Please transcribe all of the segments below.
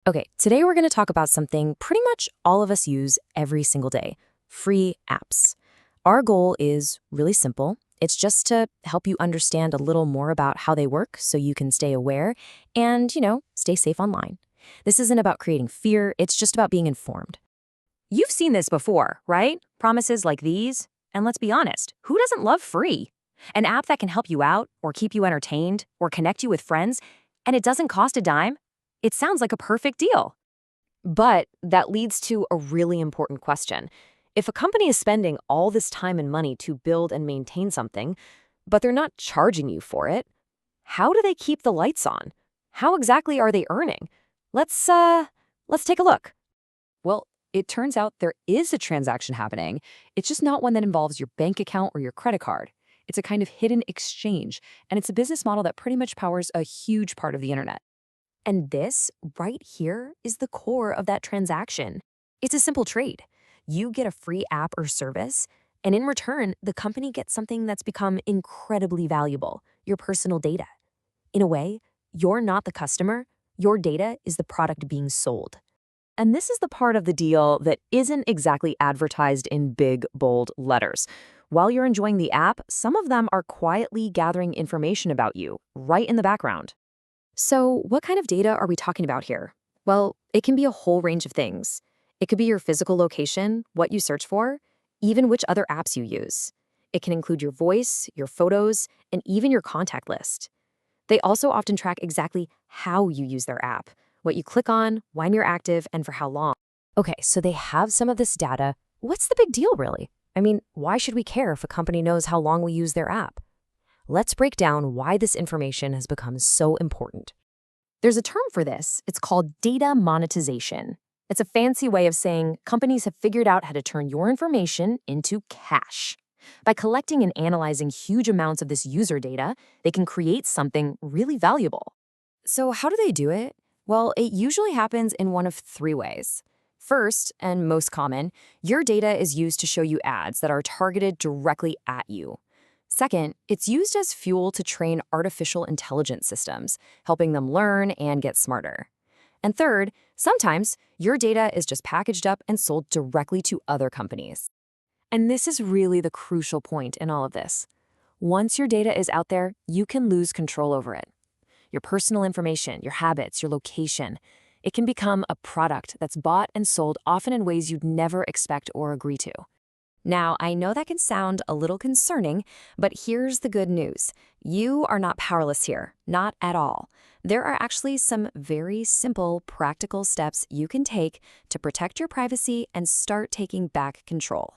Okay, today we're going to talk about something pretty much all of us use every single day: free apps. Our goal is really simple. It's just to help you understand a little more about how they work so you can stay aware and, stay safe online. This isn't about creating fear, it's just about being informed. You've seen this before, right? Promises like these. And let's be honest, who doesn't love free? An app that can help you out, or keep you entertained, or connect you with friends, and it doesn't cost a dime? It sounds like a perfect deal. But that leads to a really important question. If a company is spending all this time and money to build and maintain something, but they're not charging you for it, how do they keep the lights on? How exactly are they earning? Let's take a look. Well, it turns out there is a transaction happening. It's just not one that involves your bank account or your credit card. It's a kind of hidden exchange, and it's a business model that pretty much powers a huge part of the internet. And this, right here, is the core of that transaction. It's a simple trade. You get a free app or service, and in return, the company gets something that's become incredibly valuable: your personal data. In a way, you're not the customer, your data is the product being sold. And this is the part of the deal that isn't exactly advertised in big, bold letters. While you're enjoying the app, some of them are quietly gathering information about you, right in the background. So, what kind of data are we talking about here? Well, it can be a whole range of things. It could be your physical location, what you search for, even which other apps you use. It can include your voice, your photos, and even your contact list. They also often track exactly how you use their app, what you click on, when you're active, and for how long. Okay, so they have some of this data. What's the big deal, really? I mean, why should we care if a company knows how long we use their app? Let's break down why this information has become so important. There's a term for this. It's called data monetization. It's a fancy way of saying companies have figured out how to turn your information into cash. By collecting and analyzing huge amounts of this user data, they can create something really valuable. So, how do they do it? Well, it usually happens in one of three ways. First, and most common, your data is used to show you ads that are targeted directly at you. Second, it's used as fuel to train artificial intelligence systems, helping them learn and get smarter. And third, sometimes your data is just packaged up and sold directly to other companies. And this is really the crucial point in all of this. Once your data is out there, you can lose control over it. Your personal information, your habits, your location. It can become a product that's bought and sold, often in ways you'd never expect or agree to. Now, I know that can sound a little concerning, but here's the good news. You are not powerless here, not at all. There are actually some very simple, practical steps you can take to protect your privacy and start taking back control.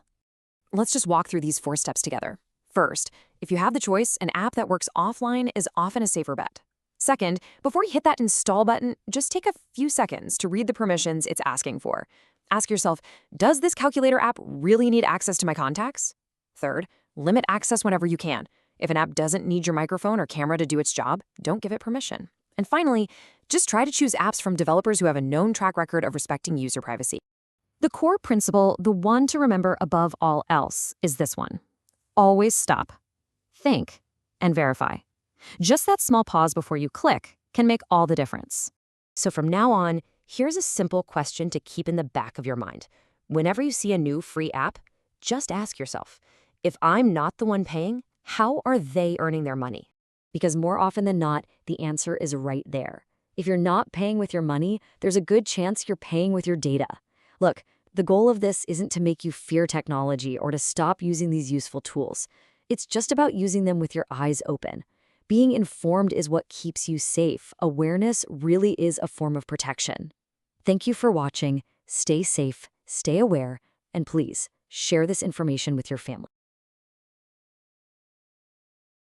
Let's just walk through these 4 steps together. First, if you have the choice, an app that works offline is often a safer bet. Second, before you hit that install button, just take a few seconds to read the permissions it's asking for. Ask yourself, does this calculator app really need access to my contacts? Third, limit access whenever you can. If an app doesn't need your microphone or camera to do its job, don't give it permission. And finally, just try to choose apps from developers who have a known track record of respecting user privacy. The core principle, the one to remember above all else, is this one. Always stop, think, and verify. Just that small pause before you click can make all the difference. So from now on, here's a simple question to keep in the back of your mind. Whenever you see a new free app, just ask yourself, if I'm not the one paying, how are they earning their money? Because more often than not, the answer is right there. If you're not paying with your money, there's a good chance you're paying with your data. Look, the goal of this isn't to make you fear technology or to stop using these useful tools. It's just about using them with your eyes open. Being informed is what keeps you safe. Awareness really is a form of protection. Thank you for watching. Stay safe, stay aware, and please share this information with your family.